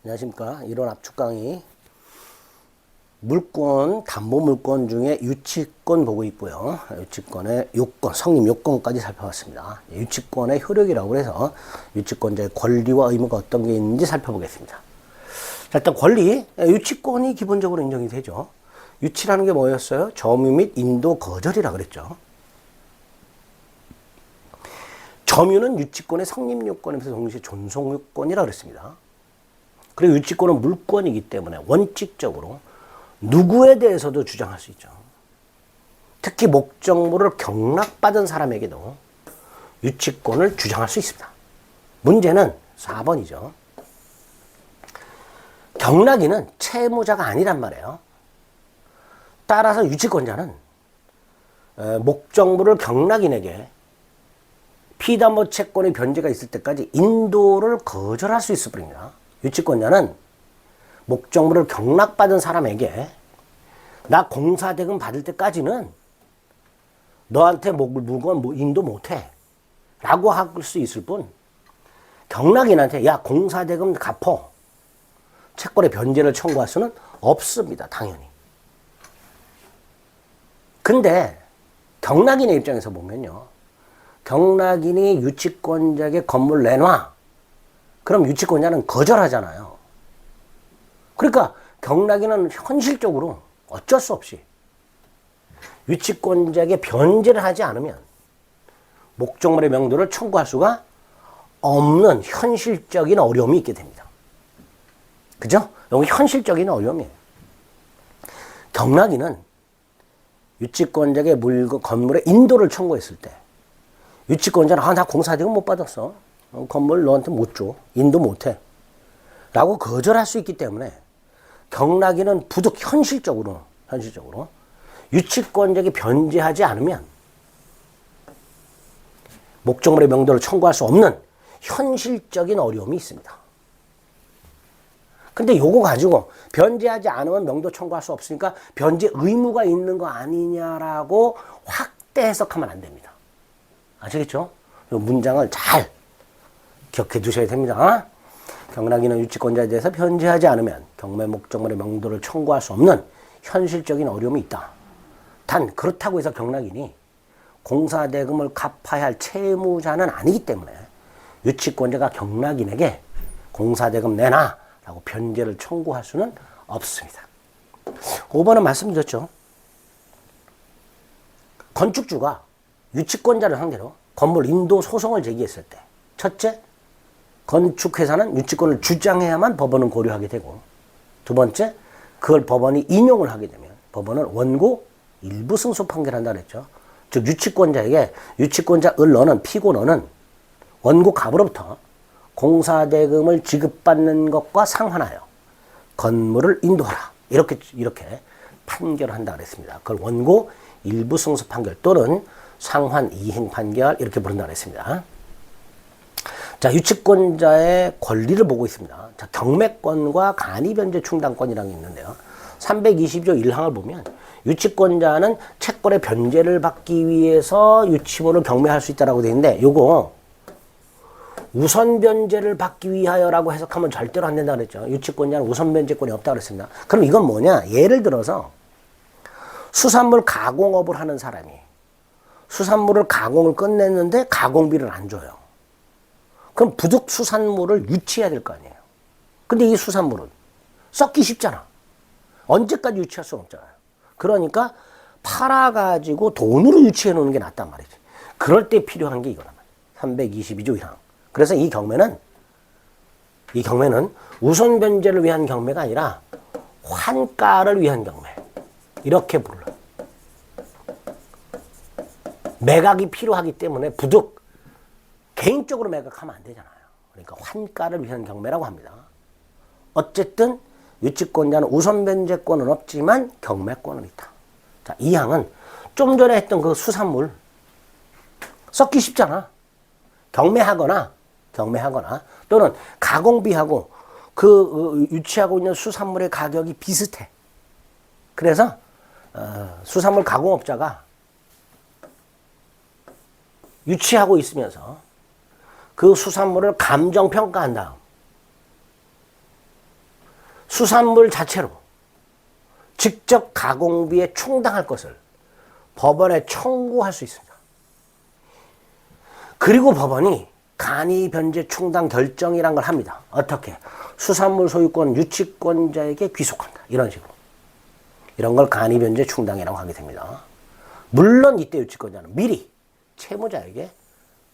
안녕하십니까. 이론 압축 강의 물권, 담보 물권 중에 유치권 보고 있고요. 유치권의 요건, 성립 요건까지 살펴봤습니다. 유치권의 효력이라고 해서 유치권자의 권리와 의무가 어떤 게 있는지 살펴보겠습니다. 자, 일단 권리, 유치권이 기본적으로 인정이 되죠. 유치라는 게 뭐였어요? 점유 및 인도 거절이라 그랬죠. 점유는 유치권의 성립 요건이면서 동시에 존속 요건이라 그랬습니다. 그리고 유치권은 물권이기 때문에 원칙적으로 누구에 대해서도 주장할 수 있죠. 특히 목적물을 경락받은 사람에게도 유치권을 주장할 수 있습니다. 문제는 4번이죠. 경락인은 채무자가 아니란 말이에요. 따라서 유치권자는 목적물을 경락인에게 피담보 채권의 변제가 있을 때까지 인도를 거절할 수 있을 뿐입니다. 유치권자는 목적물을 경락받은 사람에게 나 공사대금 받을 때까지는 너한테 물건 인도 못해 라고 할 수 있을 뿐, 경락인한테 야 공사대금 갚어 채권의 변제를 청구할 수는 없습니다. 당연히. 근데 경락인의 입장에서 보면요, 경락인이 유치권자에게 건물 내놔, 그럼 유치권자는 거절하잖아요. 그러니까 경락인은 현실적으로 어쩔 수 없이 유치권자에게 변제를 하지 않으면 목적물의 명도를 청구할 수가 없는 현실적인 어려움이 있게 됩니다. 그죠? 여기 현실적인 어려움이에요. 경락인은 유치권자에게 건물의 인도를 청구했을 때 유치권자는 나 공사대금 못 받았어. 건물 너한테 못 줘. 인도 못 해. 라고 거절할 수 있기 때문에 경락인은 부득 현실적으로 유치권자에게 변제하지 않으면 목적물의 명도를 청구할 수 없는 현실적인 어려움이 있습니다. 근데 요거 가지고 변제하지 않으면 명도 청구할 수 없으니까 변제 의무가 있는 거 아니냐라고 확대 해석하면 안 됩니다. 아시겠죠? 이 문장을 잘 기억해 두셔야 됩니다. 경락인은 유치권자에 대해서 변제하지 않으면 경매 목적물의 명도를 청구할 수 없는 현실적인 어려움이 있다. 단 그렇다고 해서 경락인이 공사대금을 갚아야 할 채무자는 아니기 때문에 유치권자가 경락인에게 공사대금 내놔 라고 변제를 청구할 수는 없습니다. 5번은 말씀드렸죠. 건축주가 유치권자를 상대로 건물 인도 소송을 제기했을 때, 첫째, 건축회사는 유치권을 주장해야만 법원은 고려하게 되고, 두 번째, 그걸 법원이 인용을 하게 되면 법원은 원고 일부 승소 판결한다 그랬죠. 즉 유치권자에게 유치권자 너는 피고 너는 원고 갑으로부터 공사대금을 지급받는 것과 상환하여 건물을 인도하라. 이렇게 판결한다 그랬습니다. 그걸 원고 일부 승소 판결 또는 상환 이행 판결 이렇게 부른다 그랬습니다. 자, 유치권자의 권리를 보고 있습니다. 자, 경매권과 간이변제 충당권이라는 게 있는데요. 322조 1항을 보면 유치권자는 채권의 변제를 받기 위해서 유치물을 경매할 수 있다라고 되어 있는데, 요거 우선 변제를 받기 위하여라고 해석하면 절대로 안 된다 그랬죠. 유치권자는 우선 변제권이 없다 그랬습니다. 그럼 이건 뭐냐? 예를 들어서 수산물 가공업을 하는 사람이 수산물을 가공을 끝냈는데 가공비를 안 줘요. 그럼 부득 수산물을 유치해야 될 거 아니에요. 근데 이 수산물은 썩기 쉽잖아. 언제까지 유치할 수는 없잖아요. 그러니까 팔아가지고 돈으로 유치해 놓는 게 낫단 말이지. 그럴 때 필요한 게 이거란 말이에요. 322조 1항. 그래서 이 경매는 우선 변제를 위한 경매가 아니라 환가를 위한 경매. 이렇게 불러요. 매각이 필요하기 때문에 부득 개인적으로 매각하면 안 되잖아요. 그러니까 환가를 위한 경매라고 합니다. 어쨌든 유치권자는 우선 변제권은 없지만 경매권은 있다. 자, 이 항은 좀 전에 했던 그 수산물 썩기 쉽잖아. 경매하거나 또는 가공비하고 그 유치하고 있는 수산물의 가격이 비슷해. 그래서 수산물 가공업자가 유치하고 있으면서 그 수산물을 감정평가한 다음 수산물 자체로 직접 가공비에 충당할 것을 법원에 청구할 수 있습니다. 그리고 법원이 간이 변제 충당 결정이란 걸 합니다. 어떻게? 수산물 소유권 유치권자에게 귀속한다. 이런 식으로. 이런 걸 간이 변제 충당이라고 하게 됩니다. 물론 이때 유치권자는 미리 채무자에게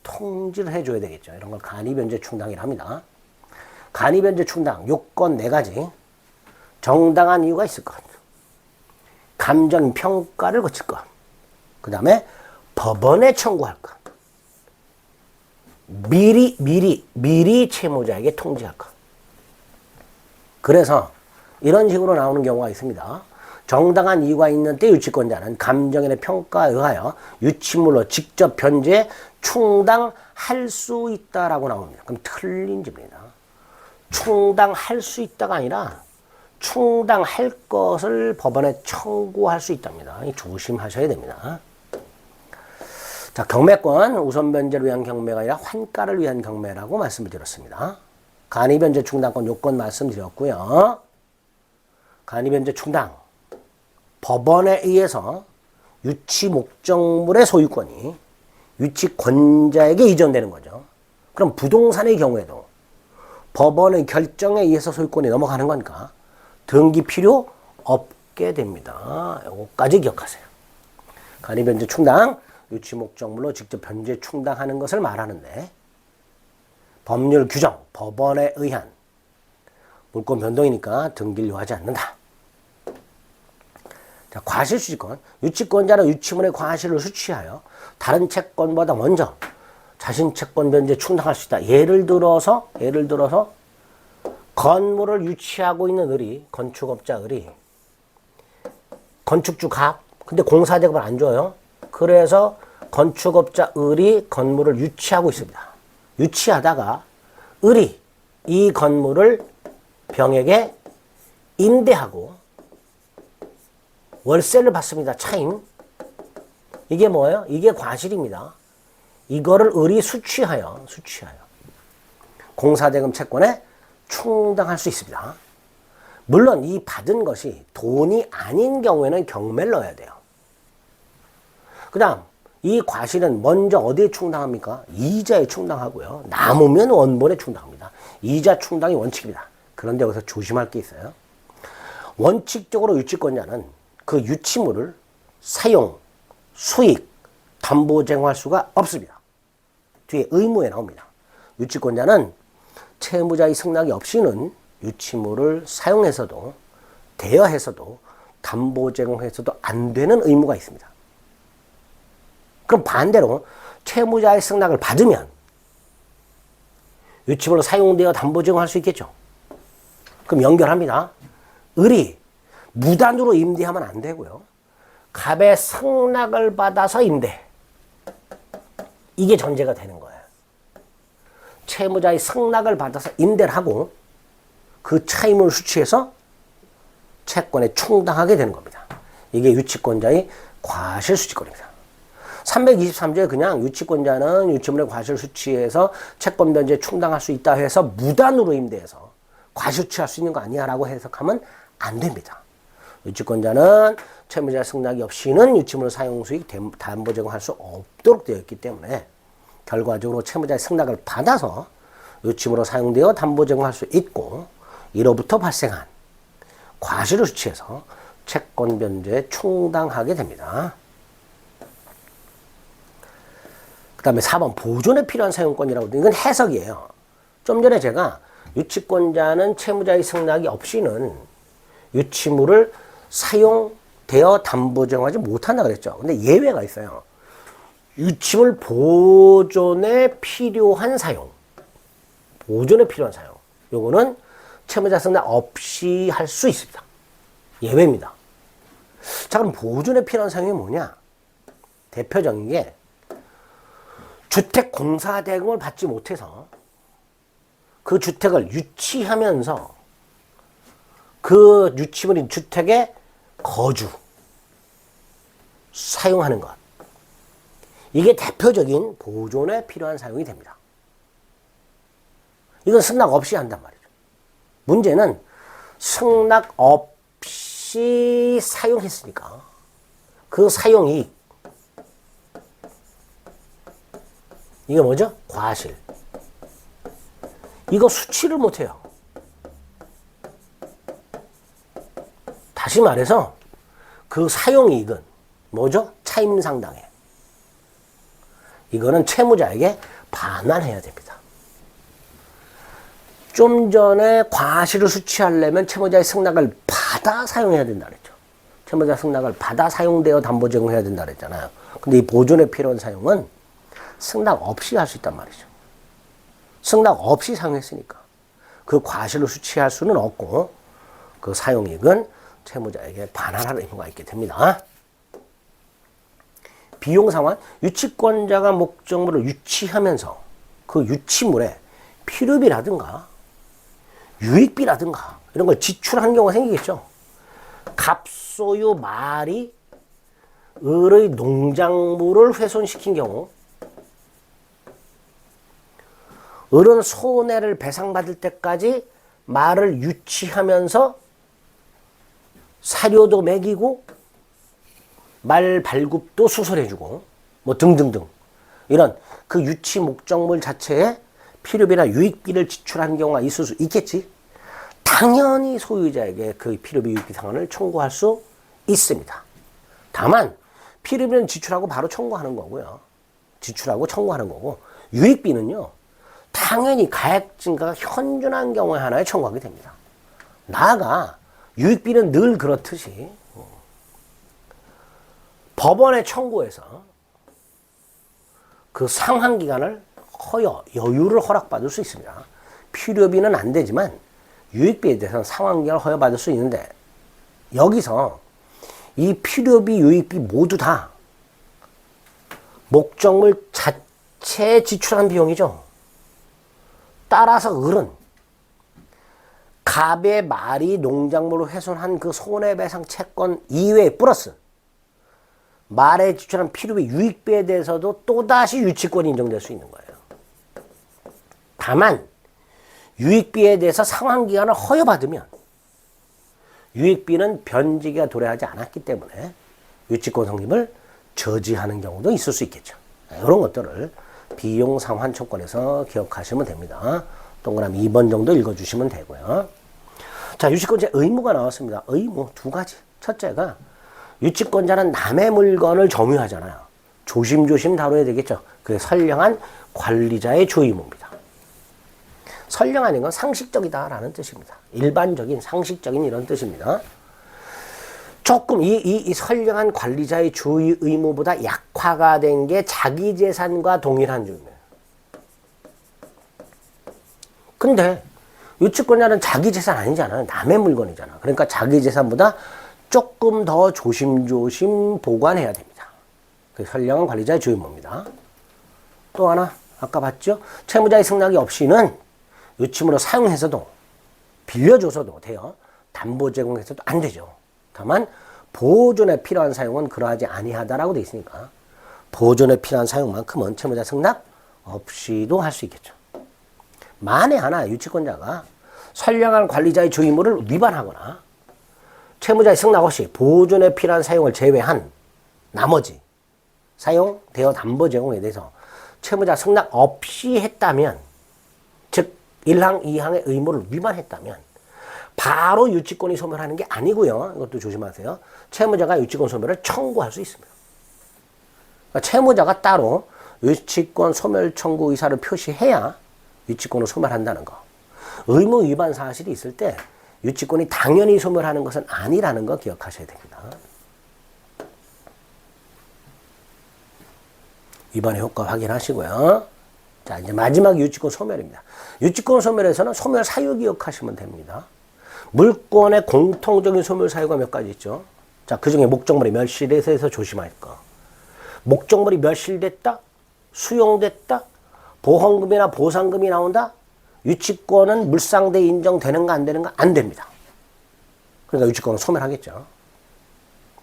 통지를 해줘야 되겠죠. 이런 걸 간이 변제 충당이라 합니다. 간이 변제 충당 요건 4가지. 정당한 이유가 있을 것. 감정 평가를 거칠 것. 그 다음에 법원에 청구할 것. 미리 채무자에게 통지할 것. 그래서 이런 식으로 나오는 경우가 있습니다. 정당한 이유가 있는 때 유치권자는 감정인의 평가에 의하여 유치물로 직접 변제 충당할 수 있다라고 나옵니다. 그럼 틀린 집입니다. 충당할 수 있다가 아니라 충당할 것을 법원에 청구할 수 있답니다. 조심하셔야 됩니다. 자, 경매권 우선 변제를 위한 경매가 아니라 환가를 위한 경매라고 말씀을 드렸습니다. 간이 변제 충당권 요건 말씀드렸고요. 간이 변제 충당 법원에 의해서 유치 목적물의 소유권이 유치권자에게 이전되는 거죠. 그럼 부동산의 경우에도 법원의 결정에 의해서 소유권이 넘어가는 거니까 등기 필요 없게 됩니다. 요거까지 기억하세요. 간이 변제 충당 유치 목적물로 직접 변제 충당하는 것을 말하는데 법률 규정, 법원에 의한 물권 변동이니까 등기를 요하지 않는다. 자, 과실수취권. 유치권자는 유치물의 과실을 수취하여 다른 채권보다 먼저 자신 채권 변제 충당할 수 있다. 예를 들어서 건물을 유치하고 있는 을이, 건축업자 을이 건축주 갑, 근데 공사대금을 안 줘요. 그래서 건축업자 을이 건물을 유치하고 있습니다. 유치하다가 을이 이 건물을 병에게 임대하고 월세를 받습니다. 차임. 이게 뭐예요? 이게 과실입니다. 이거를 을이 수취하여 공사대금 채권에 충당할 수 있습니다. 물론 이 받은 것이 돈이 아닌 경우에는 경매를 넣어야 돼요. 그 다음 이 과실은 먼저 어디에 충당합니까? 이자에 충당하고요. 남으면 원본에 충당합니다. 이자 충당이 원칙입니다. 그런데 여기서 조심할 게 있어요. 원칙적으로 유치권자는 그 유치물을 사용, 수익, 담보 제공할 수가 없습니다. 뒤에 의무에 나옵니다. 유치권자는 채무자의 승낙이 없이는 유치물을 사용해서도 대여해서도 담보 제공해서도 안 되는 의무가 있습니다. 그럼 반대로 채무자의 승낙을 받으면 유치물로 사용되어 담보 제공할 수 있겠죠. 그럼 연결합니다. 을이 무단으로 임대하면 안 되고요. 갑의 승낙을 받아서 임대. 이게 전제가 되는 거예요. 채무자의 승낙을 받아서 임대를 하고 그 차임을 수취해서 채권에 충당하게 되는 겁니다. 이게 유치권자의 과실수취권입니다. 323조에 그냥 유치권자는 유치물의 과실 수취해서 채권 변제에 충당할 수 있다 해서 무단으로 임대해서 과실 수취할 수 있는 거 아니야 라고 해석하면 안 됩니다. 유치권자는 채무자 승낙이 없이는 유치물 사용 수익 담보 제공할 수 없도록 되어 있기 때문에 결과적으로 채무자의 승낙을 받아서 유치물로 사용되어 담보 제공할 수 있고 이로부터 발생한 과실을 수취해서 채권 변제에 충당하게 됩니다. 그 다음에 4번 보존에 필요한 사용권이라고 이건 해석이에요. 좀 전에 제가 유치권자는 채무자의 승낙이 없이는 유치물을 사용되어 담보 제공하지 못한다 그랬죠. 근데 예외가 있어요. 유치물 보존에 필요한 사용. 보존에 필요한 사용. 요거는 채무자 승낙 없이 할 수 있습니다. 예외입니다. 자, 그럼 보존에 필요한 사용이 뭐냐? 대표적인 게 주택 공사 대금을 받지 못해서 그 주택을 유치하면서 그 유치물인 주택에 거주, 사용하는 것. 이게 대표적인 보존에 필요한 사용이 됩니다. 이건 승낙 없이 한단 말이죠. 문제는 승낙 없이 사용했으니까 그 사용이익, 이게 뭐죠? 과실. 이거 수치를 못해요. 다시 말해서 그 사용이익은 뭐죠? 차임상당해. 이거는 채무자에게 반환해야 됩니다. 좀 전에 과실을 수취하려면 채무자의 승낙을 받아 사용해야 된다 그랬죠. 채무자 승낙을 받아 사용되어 담보 제공해야 된다 그랬잖아요. 근데 이 보존에 필요한 사용은 승낙 없이 할 수 있단 말이죠. 승낙 없이 사용했으니까 그 과실을 수취할 수는 없고 그 사용이익은 채무자에게 반환할 의무가 있게 됩니다. 비용 상환, 유치권자가 목적물을 유치하면서 그 유치물에 필요비라든가 유익비라든가 이런 걸 지출하는 경우가 생기겠죠. 갑소유 말이 을의 농작물을 훼손시킨 경우 을은 손해를 배상받을 때까지 말을 유치하면서 사료도 먹이고 말 발굽도 수설해주고 뭐 등등등 이런 그 유치 목적물 자체에 필요비나 유익비를 지출한 경우가 있을 수 있겠지. 당연히 소유자에게 그 필요비 유익비 상환을 청구할 수 있습니다. 다만 필요비는 지출하고 바로 청구하는 거고요. 지출하고 청구하는 거고 유익비는요. 당연히 가액 증가가 현존한 경우에 하나에 청구하게 됩니다. 나아가 유익비는 늘 그렇듯이 법원에 청구해서 그 상환기간을 여유를 허락받을 수 있습니다. 필요비는 안 되지만 유익비에 대해서는 상환기간을 허용받을 수 있는데 여기서 이 필요비, 유익비 모두 다 목적물 자체에 지출한 비용이죠. 따라서 을은 갑의 말이 농작물을 훼손한 그 손해배상 채권 이외에 플러스 말에 지출한 필요비, 유익비에 대해서도 또다시 유치권이 인정될 수 있는 거예요. 다만 유익비에 대해서 상환기간을 허용받으면 유익비는 변제기가 도래하지 않았기 때문에 유치권 성립을 저지하는 경우도 있을 수 있겠죠. 이런 것들을 비용상환청권에서 기억하시면 됩니다. 동그라미 2번 정도 읽어주시면 되고요. 자, 유치권자 의무가 나왔습니다. 의무 두 가지. 첫째가 유치권자는 남의 물건을 점유하잖아요. 조심조심 다뤄야 되겠죠. 그게 선량한 관리자의 주의무입니다. 선량한 건 상식적이다라는 뜻입니다. 일반적인 상식적인 이런 뜻입니다. 조금 이 선량한 관리자의 주의 의무보다 약화가 된 게 자기 재산과 동일한 주의예요. 근데 유치권자는 자기 재산 아니잖아요. 남의 물건이잖아. 그러니까 자기 재산보다 조금 더 조심조심 보관해야 됩니다. 그게 선량한 관리자의 주의 의무입니다. 또 하나 아까 봤죠? 채무자의 승낙이 없이는 유치물로 사용해서도 빌려줘서도 돼요. 담보 제공해서도 안 되죠. 다만 보존에 필요한 사용은 그러하지 아니하다라고 되어 있으니까 보존에 필요한 사용만큼은 채무자 승낙 없이도 할 수 있겠죠. 만에 하나 유치권자가 선량한 관리자의 주의무를 위반하거나 채무자의 승낙 없이 보존에 필요한 사용을 제외한 나머지 사용, 대여, 담보 제공에 대해서 채무자 승낙 없이 했다면, 즉 1항, 2항의 의무를 위반했다면 바로 유치권이 소멸하는 게 아니고요. 이것도 조심하세요. 채무자가 유치권 소멸을 청구할 수 있습니다. 그러니까 채무자가 따로 유치권 소멸 청구 의사를 표시해야 유치권을 소멸한다는 거. 의무 위반 사실이 있을 때 유치권이 당연히 소멸하는 것은 아니라는 거 기억하셔야 됩니다. 위반의 효과 확인하시고요. 자, 이제 마지막 유치권 소멸입니다. 유치권 소멸에서는 소멸 사유 기억하시면 됩니다. 물권의 공통적인 소멸 사유가 몇 가지 있죠. 자, 그 중에 목적물이 멸실해서 조심할 거. 목적물이 멸실됐다, 수용됐다, 보험금이나 보상금이 나온다, 유치권은 물상대 인정되는가 안 되는가 안 됩니다. 그러니까 유치권은 소멸하겠죠.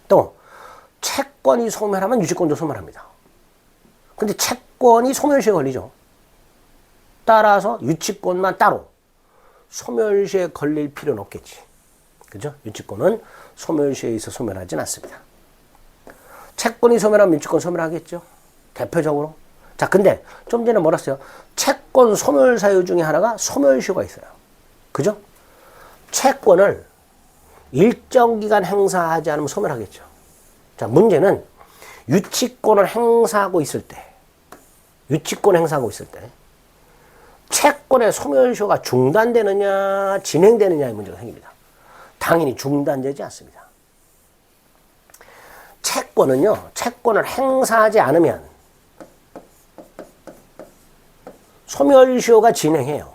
또 채권이 소멸하면 유치권도 소멸합니다. 근데 채권이 소멸시에 걸리죠. 따라서 유치권만 따로 소멸시에 걸릴 필요는 없겠지. 그죠? 유치권은 소멸시효에 있어 소멸하진 않습니다. 채권이 소멸하면 유치권 소멸하겠죠? 대표적으로. 자, 근데 좀 전에 뭐라 했어요? 채권 소멸 사유 중에 하나가 소멸시효가 있어요. 그죠? 채권을 일정 기간 행사하지 않으면 소멸하겠죠. 자, 문제는 유치권을 행사하고 있을 때, 채권의 소멸시효가 중단되느냐, 진행되느냐의 문제가 생깁니다. 당연히 중단되지 않습니다. 채권은요, 채권을 행사하지 않으면 소멸시효가 진행해요.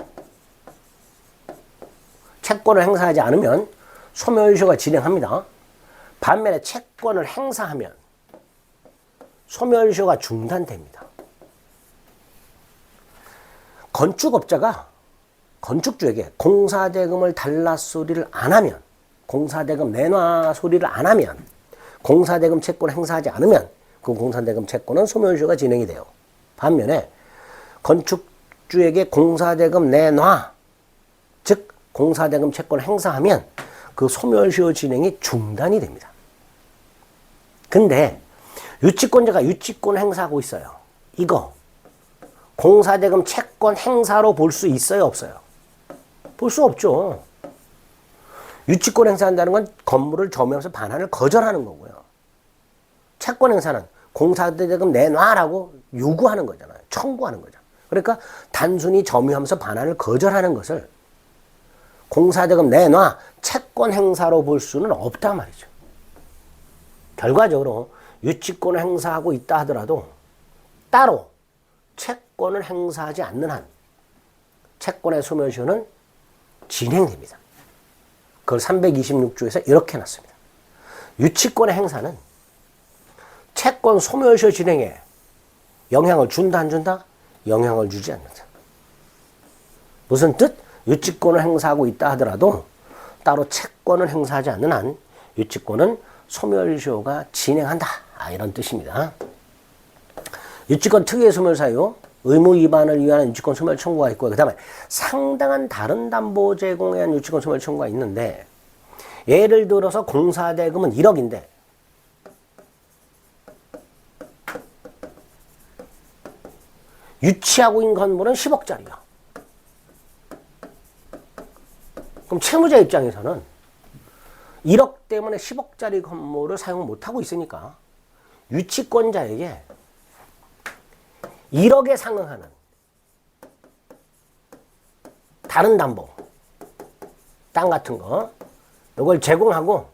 채권을 행사하지 않으면 소멸시효가 진행합니다. 반면에 채권을 행사하면 소멸시효가 중단됩니다. 건축업자가 건축주에게 공사대금을 달라 소리를 안 하면, 공사대금 내놔 소리를 안 하면, 공사대금 채권을 행사하지 않으면 그 공사대금 채권은 소멸시효가 진행이 돼요. 반면에 건축주에게 공사대금 내놔, 즉 공사대금 채권을 행사하면 그 소멸시효 진행이 중단이 됩니다. 근데 유치권자가 유치권 행사하고 있어요. 이거 공사대금 채권 행사로 볼 수 있어요, 없어요? 볼 수 없죠. 유치권 행사한다는 건 건물을 점유하면서 반환을 거절하는 거고요. 채권 행사는 공사대금 내놔라고 요구하는 거잖아요. 청구하는 거죠. 그러니까 단순히 점유하면서 반환을 거절하는 것을 공사대금 내놔, 채권 행사로 볼 수는 없단 말이죠. 결과적으로 유치권을 행사하고 있다 하더라도 따로 채권을 행사하지 않는 한 채권의 소멸시효는 진행됩니다. 그걸 326조에서 이렇게 놨습니다. 유치권의 행사는 채권 소멸시효 진행에 영향을 준다 안 준다? 영향을 주지 않는다. 무슨 뜻? 유치권을 행사하고 있다 하더라도 따로 채권을 행사하지 않는 한 유치권은 소멸시효가 진행한다. 이런 뜻입니다. 유치권 특유의 소멸 사유, 의무 위반을 위한 유치권 소멸 청구가 있고, 그 다음에 상당한 다른 담보 제공에 의한 유치권 소멸 청구가 있는데, 예를 들어서 공사대금은 1억인데 유치하고 있는 건물은 10억짜리야. 그럼 채무자 입장에서는 1억 때문에 10억짜리 건물을 사용 못하고 있으니까 유치권자에게 1억에 상응하는 다른 담보, 땅 같은 거, 이걸 제공하고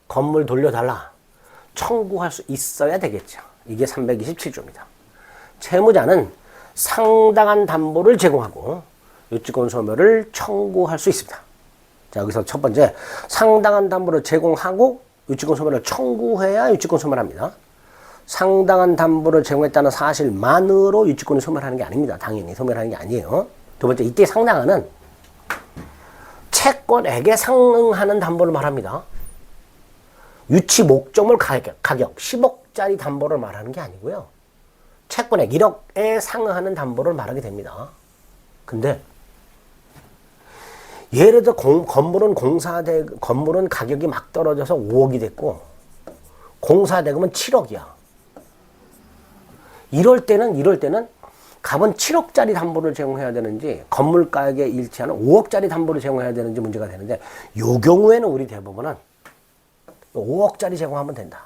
건물 돌려달라 청구할 수 있어야 되겠죠. 이게 327조입니다. 채무자는 상당한 담보를 제공하고 유치권 소멸을 청구할 수 있습니다. 자, 여기서 첫 번째, 상당한 담보를 제공하고 유치권 소멸을 청구해야 유치권 소멸합니다. 상당한 담보를 제공했다는 사실만으로 유치권을 소멸하는 게 아닙니다. 당연히 소멸하는 게 아니에요. 두 번째, 이때 상당한은 채권액에 상응하는 담보를 말합니다. 유치 목적물 가격 10억짜리 담보를 말하는 게 아니고요. 채권액 1억에 상응하는 담보를 말하게 됩니다. 근데 예를 들어 건물은 가격이 막 떨어져서 5억이 됐고 공사대금은 7억이야. 이럴 때는 갑은 7억짜리 담보를 제공해야 되는지 건물 가격에 일치하는 5억짜리 담보를 제공해야 되는지 문제가 되는데, 이 경우에는 우리 대법원은 5억짜리 제공하면 된다.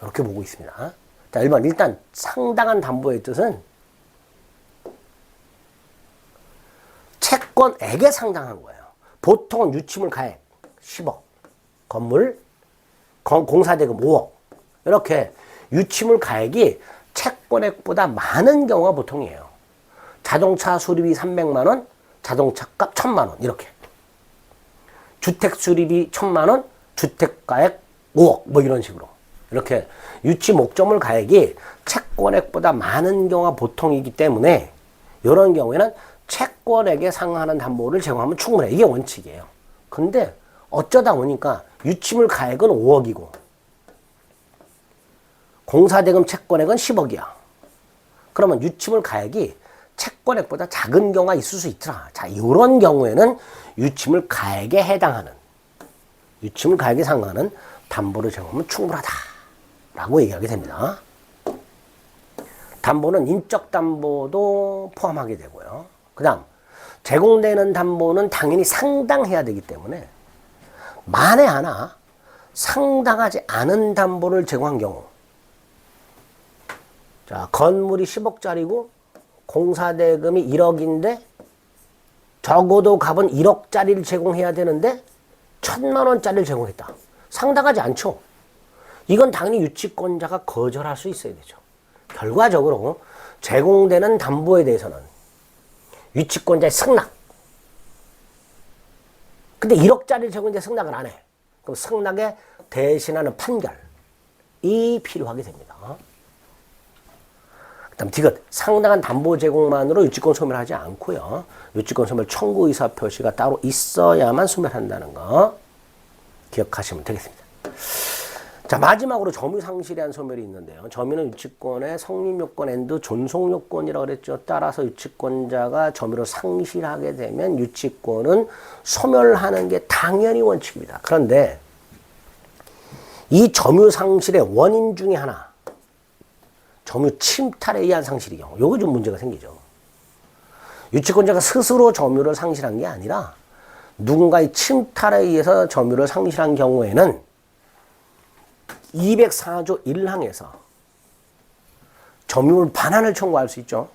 이렇게 보고 있습니다. 자, 1번 일단 상당한 담보의 뜻은 채권액에 상당한 거예요. 보통은 유치물 가액 10억, 건물 공사대금 5억, 이렇게 유치물 가액이 채권액보다 많은 경우가 보통이에요. 자동차 수리비 300만 원, 자동차값 1000만 원, 이렇게. 주택 수리비 1000만 원, 주택가액 5억, 뭐 이런 식으로. 이렇게 유치 목적물 가액이 채권액보다 많은 경우가 보통이기 때문에 이런 경우에는 채권액에 상응하는 담보를 제공하면 충분해. 이게 원칙이에요. 근데 어쩌다 보니까 유치물 가액은 5억이고 공사대금 채권액은 10억이야. 그러면 유치물 가액이 채권액보다 작은 경우가 있을 수 있더라. 자, 이런 경우에는 유치물 가액에 해당하는, 유치물 가액에 상응하는 담보를 제공하면 충분하다라고 얘기하게 됩니다. 담보는 인적 담보도 포함하게 되고요. 그 다음 제공되는 담보는 당연히 상당해야 되기 때문에 만에 하나 상당하지 않은 담보를 제공한 경우, 자, 건물이 10억짜리고 공사대금이 1억인데 적어도 값은 1억짜리를 제공해야 되는데 1,000만 원짜리를 제공했다. 상당하지 않죠. 이건 당연히 유치권자가 거절할 수 있어야 되죠. 결과적으로 제공되는 담보에 대해서는 유치권자의 승낙. 근데 1억짜리를 제공했는데 승낙을 안 해. 그럼 승낙에 대신하는 판결이 필요하게 됩니다. 그 다음 디귿. 상당한 담보 제공만으로 유치권 소멸하지 않고요. 유치권 소멸 청구 의사 표시가 따로 있어야만 소멸한다는 거 기억하시면 되겠습니다. 자, 마지막으로 점유 상실에 대한 소멸이 있는데요. 점유는 유치권의 성립요건 앤드 존속요건이라고 그랬죠. 따라서 유치권자가 점유를 상실하게 되면 유치권은 소멸하는 게 당연히 원칙입니다. 그런데 이 점유 상실의 원인 중에 하나, 점유 침탈에 의한 상실의 경우, 요거 좀 문제가 생기죠. 유치권자가 스스로 점유를 상실한 게 아니라 누군가의 침탈에 의해서 점유를 상실한 경우에는 204조 1항에서 점유물 반환을 청구할 수 있죠.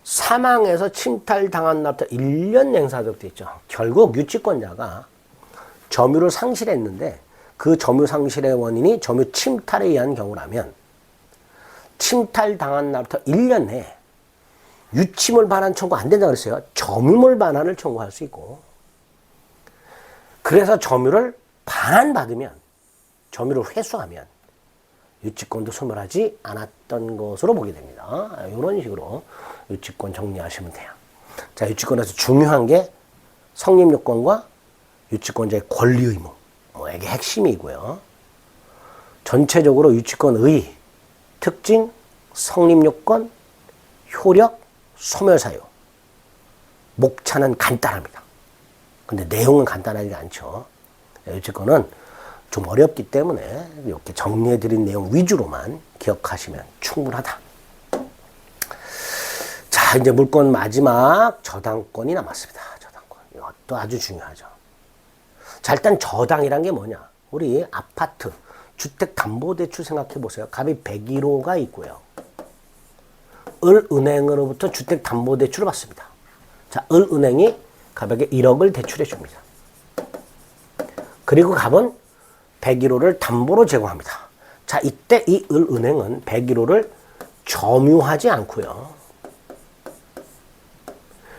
사망해서 침탈당한 날부터 1년 냉사하도록 되어 있죠. 결국 유치권자가 점유를 상실했는데 그 점유 상실의 원인이 점유 침탈에 의한 경우라면 침탈당한 날부터 1년 내에 유치물 반환 청구 안 된다고 그랬어요. 점유물 반환을 청구할 수 있고, 그래서 점유를 반환받으면, 점유를 회수하면 유치권도 소멸하지 않았던 것으로 보게 됩니다. 이런 식으로 유치권 정리하시면 돼요. 자, 유치권에서 중요한 게 성립요건과 유치권자의 권리 의무, 이게 핵심이고요. 전체적으로 유치권의 특징, 성립요건, 효력, 소멸사유, 목차는 간단합니다. 근데 내용은 간단하지가 않죠. 유치권은 좀 어렵기 때문에 이렇게 정리해드린 내용 위주로만 기억하시면 충분하다. 자, 이제 물권 마지막 저당권이 남았습니다. 저당권. 이것도 아주 중요하죠. 자, 일단 저당이란 게 뭐냐? 우리 아파트, 주택담보대출 생각해 보세요. 갑이 101호가 있고요. 을은행으로부터 주택담보대출을 받습니다. 자, 을은행이 갑에게 1억을 대출해 줍니다. 그리고 갑은 101호를 담보로 제공합니다. 자, 이때 이 을은행은 101호를 점유하지 않고요.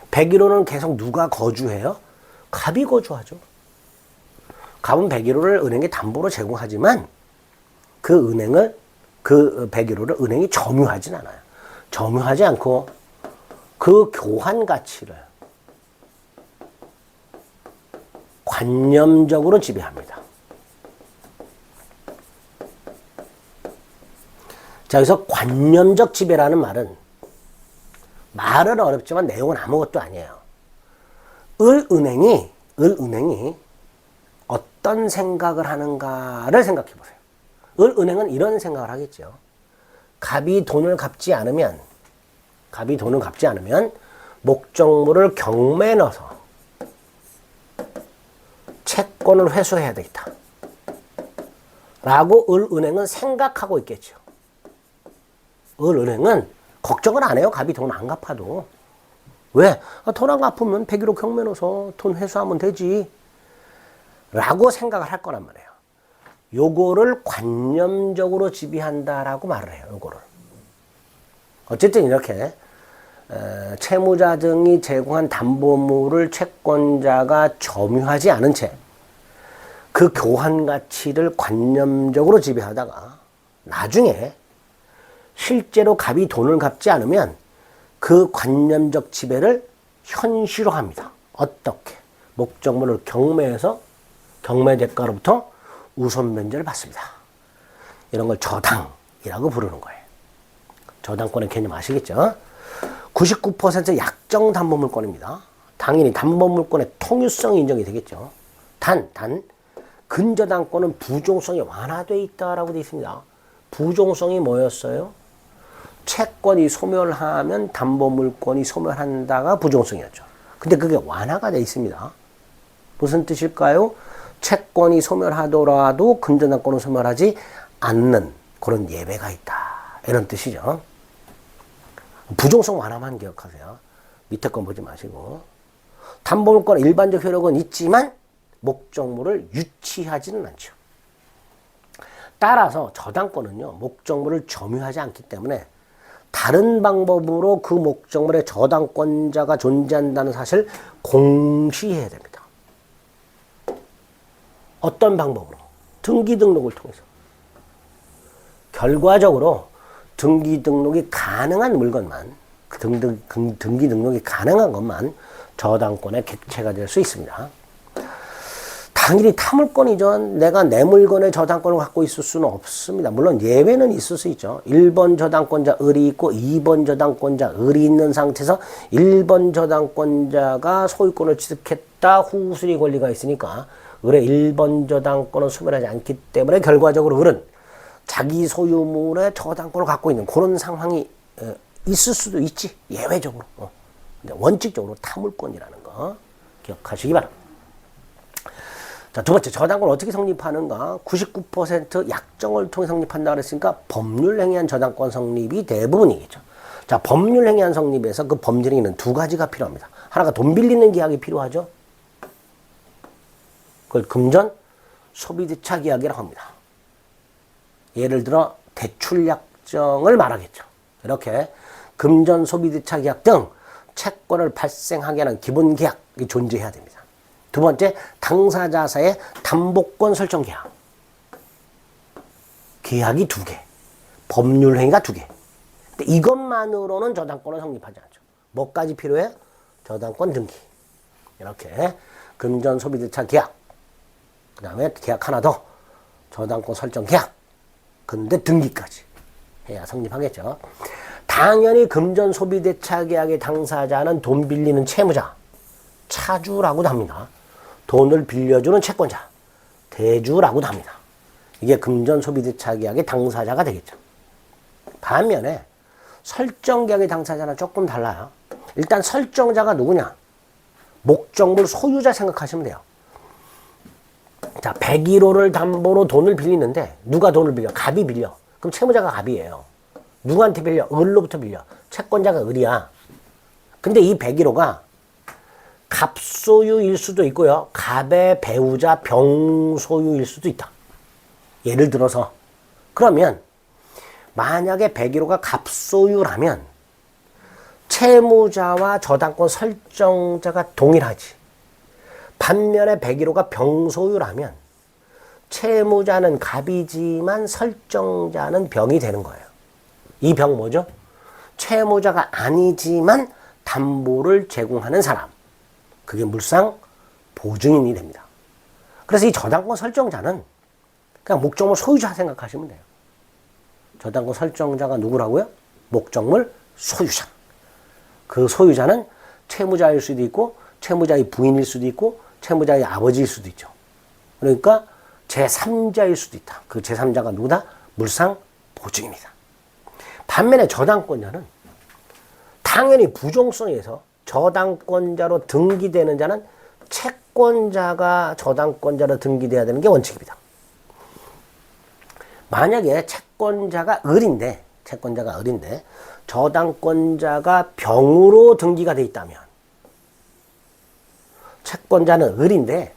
101호는 계속 누가 거주해요? 갑이 거주하죠. 갑은 101호를 은행에 담보로 제공하지만 그 101호를 은행이 점유하진 않아요. 점유하지 않고 그 교환 가치를 관념적으로 지배합니다. 자, 여기서 관념적 지배라는 말은 어렵지만 내용은 아무것도 아니에요. 을은행이 어떤 생각을 하는가를 생각해 보세요. 을은행은 이런 생각을 하겠죠. 갑이 돈을 갚지 않으면 목적물을 경매에 넣어서 채권을 회수해야 되겠다 라고 을은행은 생각하고 있겠죠. 을은행은 걱정을 안 해요. 갑이 돈 안 갚아도. 왜? 돈 안 갚으면 101호 경매 넣어서 돈 회수하면 되지 라고 생각을 할 거란 말이에요. 요거를 관념적으로 지배한다라고 말을 해요. 요거를. 어쨌든 이렇게 채무자 등이 제공한 담보물을 채권자가 점유하지 않은 채 그 교환 가치를 관념적으로 지배하다가 나중에 실제로 갑이 돈을 갚지 않으면 그 관념적 지배를 현실화합니다. 어떻게? 목적물을 경매해서 경매 대가로부터 우선 면제를 받습니다. 이런 걸 저당이라고 부르는 거예요. 저당권의 개념 아시겠죠? 99% 약정 담보물권입니다. 당연히 담보물권의 통유성이 인정이 되겠죠. 단 근저당권은 부종성이 완화되어 있다라고 되어 있습니다. 부종성이 뭐였어요? 채권이 소멸하면 담보물권이 소멸한다가 부종성이었죠. 근데 그게 완화가 되어 있습니다. 무슨 뜻일까요? 채권이 소멸하더라도 근저당권은 소멸하지 않는 그런 예외가 있다. 이런 뜻이죠. 부종성 완화만 기억하세요. 밑에 건 보지 마시고. 담보물권의 일반적 효력은 있지만 목적물을 유치하지는 않죠. 따라서 저당권은요, 목적물을 점유하지 않기 때문에 다른 방법으로 그 목적물의 저당권자가 존재한다는 사실을 공시해야 됩니다. 어떤 방법으로? 등기 등록을 통해서. 결과적으로 등기 등록이 가능한 물건만, 등기 등록이 가능한 것만 저당권의 객체가 될 수 있습니다. 당연히 타물권이죠. 내가 내 물건에 저당권을 갖고 있을 수는 없습니다. 물론 예외는 있을 수 있죠. 1번 저당권자 을이 있고 2번 저당권자 을이 있는 상태에서 1번 저당권자가 소유권을 취득했다. 후수리 권리가 있으니까 을의 1번 저당권은 소멸하지 않기 때문에 결과적으로 을은 자기 소유물의 저당권을 갖고 있는 그런 상황이 있을 수도 있지. 예외적으로. 근데 원칙적으로 타물권이라는 거 기억하시기 바랍니다. 자, 두 번째, 저당권 어떻게 성립하는가? 99% 약정을 통해 성립한다 그랬으니까 법률행위한 저당권 성립이 대부분이겠죠. 자, 법률행위한 성립에서 그 법률행위는 두 가지가 필요합니다. 하나가 돈 빌리는 계약이 필요하죠. 그걸 금전 소비대차 계약이라고 합니다. 예를 들어 대출 약정을 말하겠죠. 이렇게 금전 소비대차 계약 등 채권을 발생하게 하는 기본 계약이 존재해야 됩니다. 두 번째, 당사자 사이의 담보권 설정 계약. 계약이 두 개, 법률 행위가 두 개. 근데 이것만으로는 저당권은 성립하지 않죠. 뭐까지 필요해요? 저당권 등기. 이렇게 금전 소비대차 계약. 그 다음에 계약 하나 더. 저당권 설정 계약. 근데 등기까지 해야 성립하겠죠. 당연히 금전 소비대차 계약의 당사자는 돈 빌리는 채무자, 차주라고도 합니다. 돈을 빌려주는 채권자, 대주라고도 합니다. 이게 금전 소비대차 계약의 당사자가 되겠죠. 반면에 설정 계약의 당사자는 조금 달라요. 일단 설정자가 누구냐? 목적물 소유자 생각하시면 돼요. 자, 101호를 담보로 돈을 빌리는데 누가 돈을 빌려? 갑이 빌려. 그럼 채무자가 갑이에요. 누구한테 빌려? 을로부터 빌려. 채권자가 을이야. 근데 이 101호가 갑소유일 수도 있고요. 갑의 배우자 병소유일 수도 있다. 예를 들어서 그러면 만약에 101호가 갑소유라면 채무자와 저당권 설정자가 동일하지. 반면에 101호가 병소유라면 채무자는 갑이지만 설정자는 병이 되는 거예요. 이 병 뭐죠? 채무자가 아니지만 담보를 제공하는 사람. 그게 물상 보증인이 됩니다. 그래서 이 저당권 설정자는 그냥 목적물 소유자 생각하시면 돼요. 저당권 설정자가 누구라고요? 목적물 소유자. 그 소유자는 채무자일 수도 있고 채무자의 부인일 수도 있고 채무자의 아버지일 수도 있죠. 그러니까 제3자일 수도 있다. 그 제3자가 누구다? 물상 보증입니다. 반면에 저당권자는 당연히 부종성에서 저당권자로 등기되는 자는 채권자가 저당권자로 등기돼야 되는 게 원칙입니다. 만약에 채권자가 을인데 저당권자가 병으로 등기가 돼 있다면 채권자는 을인데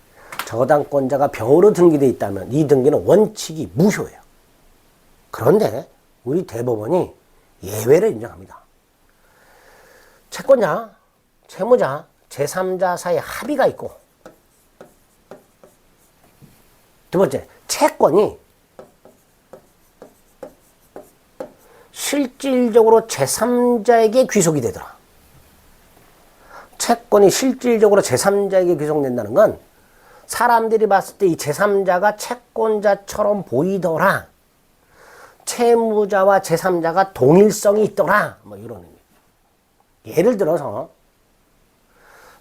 저당권자가 병으로 등기돼 있다면 이 등기는 원칙이 무효예요. 그런데 우리 대법원이 예외를 인정합니다. 채권자, 채무자, 제3자 사이에 합의가 있고 두 번째, 채권이 실질적으로 제3자에게 귀속이 되더라. 채권이 실질적으로 제3자에게 귀속된다는 건 사람들이 봤을 때 이 제3자가 채권자처럼 보이더라. 채무자와 제3자가 동일성이 있더라. 뭐 이런 의미. 예를 들어서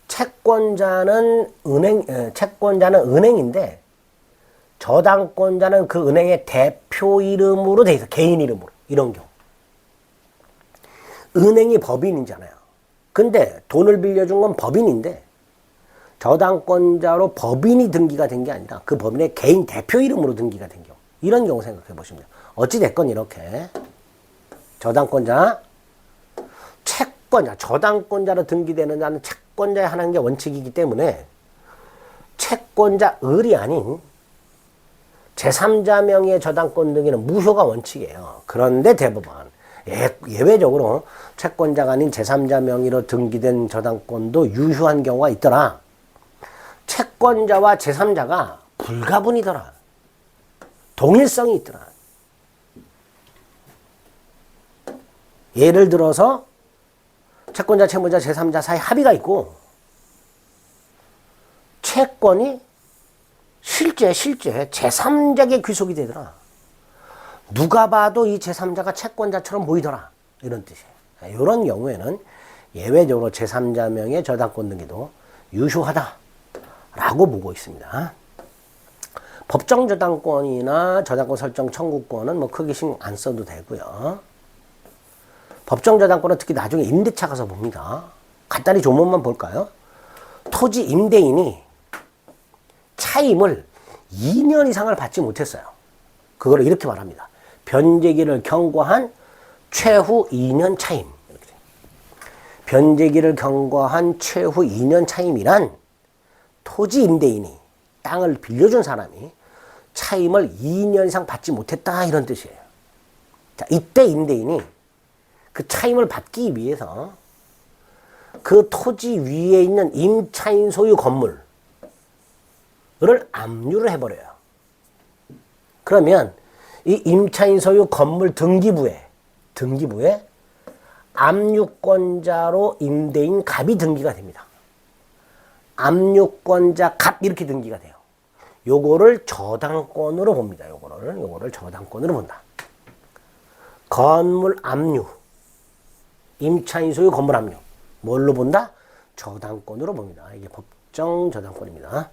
채권자는 은행인데 저당권자는 그 은행의 대표 이름으로 돼 있어. 개인 이름으로. 이런 경우. 은행이 법인이잖아요. 근데 돈을 빌려준 건 법인인데 저당권자로 법인이 등기가 된 게 아니라 그 법인의 개인 대표 이름으로 등기가 된 경우. 이런 경우 생각해 보시면 돼요. 어찌됐건 이렇게 저당권자, 채권자, 저당권자로 등기되는 자는 채권자에 하나인 게 원칙이기 때문에 채권자 을이 아닌 제3자 명의의 저당권 등기는 무효가 원칙이에요. 그런데 대법원 예외적으로 채권자가 아닌 제3자 명의로 등기된 저당권도 유효한 경우가 있더라. 채권자와 제3자가 불가분이더라. 동일성이 있더라. 예를 들어서 채권자, 채무자, 제3자 사이 합의가 있고 채권이 실제 제3자에게 귀속이 되더라. 누가 봐도 이 제3자가 채권자처럼 보이더라. 이런 뜻이에요. 이런 경우에는 예외적으로 제3자 명의 저당권 등기도 유효하다라고 보고 있습니다. 법정 저당권이나 저당권 설정 청구권은 뭐 크게 신경 안 써도 되고요. 법정 저당권은 특히 나중에 임대차 가서 봅니다. 간단히 조문만 볼까요? 토지 임대인이 차임을 2년 이상을 받지 못했어요. 그거를 이렇게 말합니다. 변제기를 경과한 최후 2년 차임. 변제기를 경과한 최후 2년 차임이란 토지 임대인이 땅을 빌려준 사람이 차임을 2년 이상 받지 못했다 이런 뜻이에요. 자, 이때 임대인이 그 차임을 받기 위해서 그 토지 위에 있는 임차인 소유 건물을 압류를 해버려요. 그러면 이 임차인 소유 건물 등기부에 압류권자로 임대인 갑이 등기가 됩니다. 압류권자 갑 이렇게 등기가 돼요. 요거를 저당권으로 봅니다. 요거를 저당권으로 본다. 건물 압류, 임차인 소유 건물 압류. 뭘로 본다? 저당권으로 봅니다. 이게 법정 저당권입니다.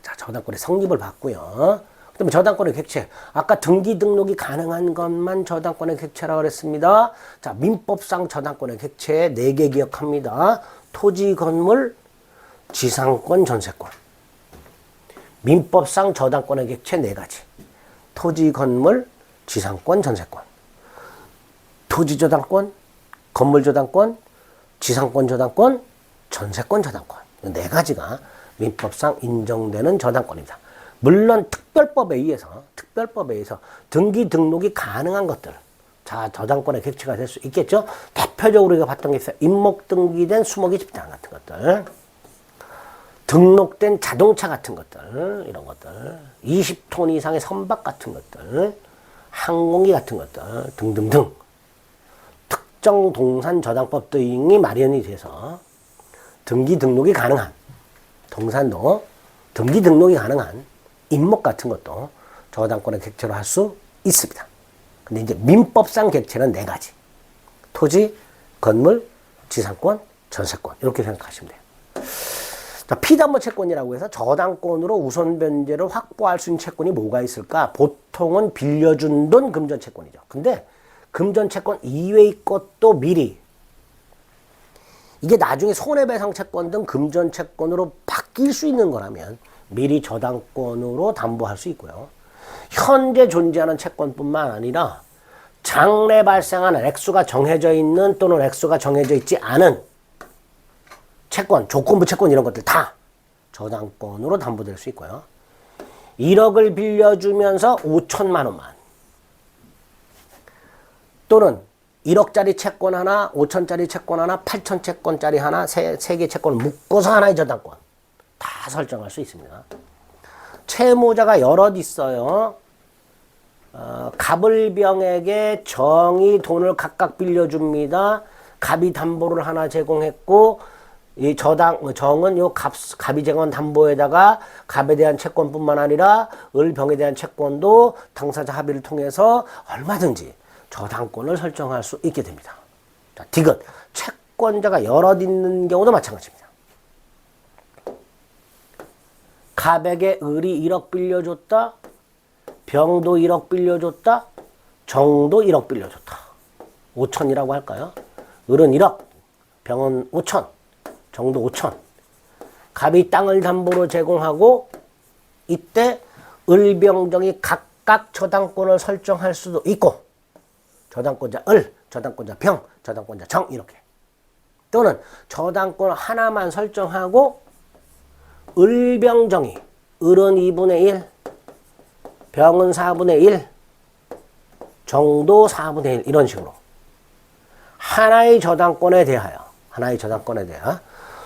자, 저당권의 성립을 봤고요. 그다음에 저당권의 객체. 아까 등기 등록이 가능한 것만 저당권의 객체라고 그랬습니다. 자, 민법상 저당권의 객체 4개 기억합니다. 토지, 건물, 지상권, 전세권. 민법상 저당권의 객체 4가지. 토지, 건물, 지상권, 전세권. 토지 저당권, 건물 저당권, 지상권 저당권, 전세권 저당권. 4가지가 민법상 인정되는 저당권입니다. 물론 특별법에 의해서 등기 등록이 가능한 것들. 자, 저당권의 객체가 될 수 있겠죠. 대표적으로 우리가 봤던 게 있어요. 임목 등기된 수목의 집장 같은 것들. 등록된 자동차 같은 것들, 이런 것들, 20톤 이상의 선박 같은 것들, 항공기 같은 것들 등등등 특정 동산 저당법 등이 마련이 돼서 등기 등록이 가능한 동산도 등기 등록이 가능한 임목 같은 것도 저당권의 객체로 할 수 있습니다. 근데 이제 민법상 객체는 4가지. 토지, 건물, 지상권, 전세권 이렇게 생각하시면 돼요. 자, 피담보 채권이라고 해서 저당권으로 우선 변제를 확보할 수 있는 채권이 뭐가 있을까? 보통은 빌려준 돈 금전 채권이죠. 근데 금전 채권 이외의 것도 미리 이게 나중에 손해배상 채권 등 금전 채권으로 바뀔 수 있는 거라면 미리 저당권으로 담보할 수 있고요. 현재 존재하는 채권뿐만 아니라 장래 발생하는 액수가 정해져 있는 또는 액수가 정해져 있지 않은 채권, 조건부 채권 이런 것들 다 저당권으로 담보될 수 있고요. 1억을 빌려주면서 5천만 원만 또는 1억짜리 채권 하나, 5천짜리 채권 하나, 8천 채권짜리 하나, 세 개 채권을 묶어서 하나의 저당권 다 설정할 수 있습니다. 채무자가 여럿 있어요. 갑을병에게 정이 돈을 각각 빌려줍니다. 갑이 담보를 하나 제공했고 이 정은 요 갑이 제공한 담보에다가 갑에 대한 채권뿐만 아니라 을병에 대한 채권도 당사자 합의를 통해서 얼마든지 저당권을 설정할 수 있게 됩니다. 자, 디귿. 채권자가 여럿 있는 경우도 마찬가지입니다. 갑에게 을이 1억 빌려줬다. 병도 1억 빌려줬다. 정도 1억 빌려줬다. 5천이라고 할까요? 을은 1억, 병은 5천, 정도 5천. 갑이 땅을 담보로 제공하고 이때 을병정이 각각 저당권을 설정할 수도 있고 저당권자 을, 저당권자 병, 저당권자 정 이렇게. 또는 저당권 하나만 설정하고 을병정이 을은 2분의 1, 병은 4분의 1, 정도 4분의 1 이런 식으로 하나의 저당권에 대하여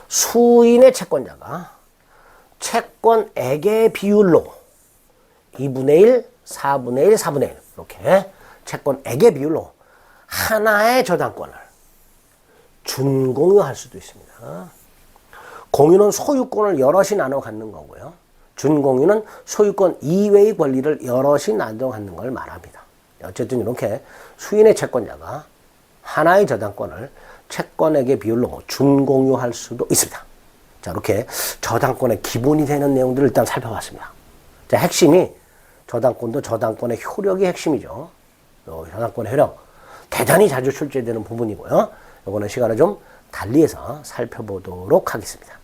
수인의 채권자가 채권액의 비율로 2분의 1, 4분의 1, 4분의 1 이렇게 채권액의 비율로 하나의 저당권을 준공유할 수도 있습니다. 공유는 소유권을 여럿이 나눠 갖는 거고요. 준공유는 소유권 이외의 권리를 여럿이 나눠 갖는 걸 말합니다. 어쨌든 이렇게 수인의 채권자가 하나의 저당권을 채권액의 비율로 준공유할 수도 있습니다. 자, 이렇게 저당권의 기본이 되는 내용들을 일단 살펴봤습니다. 자, 핵심이 저당권도 저당권의 효력이 핵심이죠. 저당권의 효력 대단히 자주 출제되는 부분이고요. 이거는 시간을 좀 달리해서 살펴보도록 하겠습니다.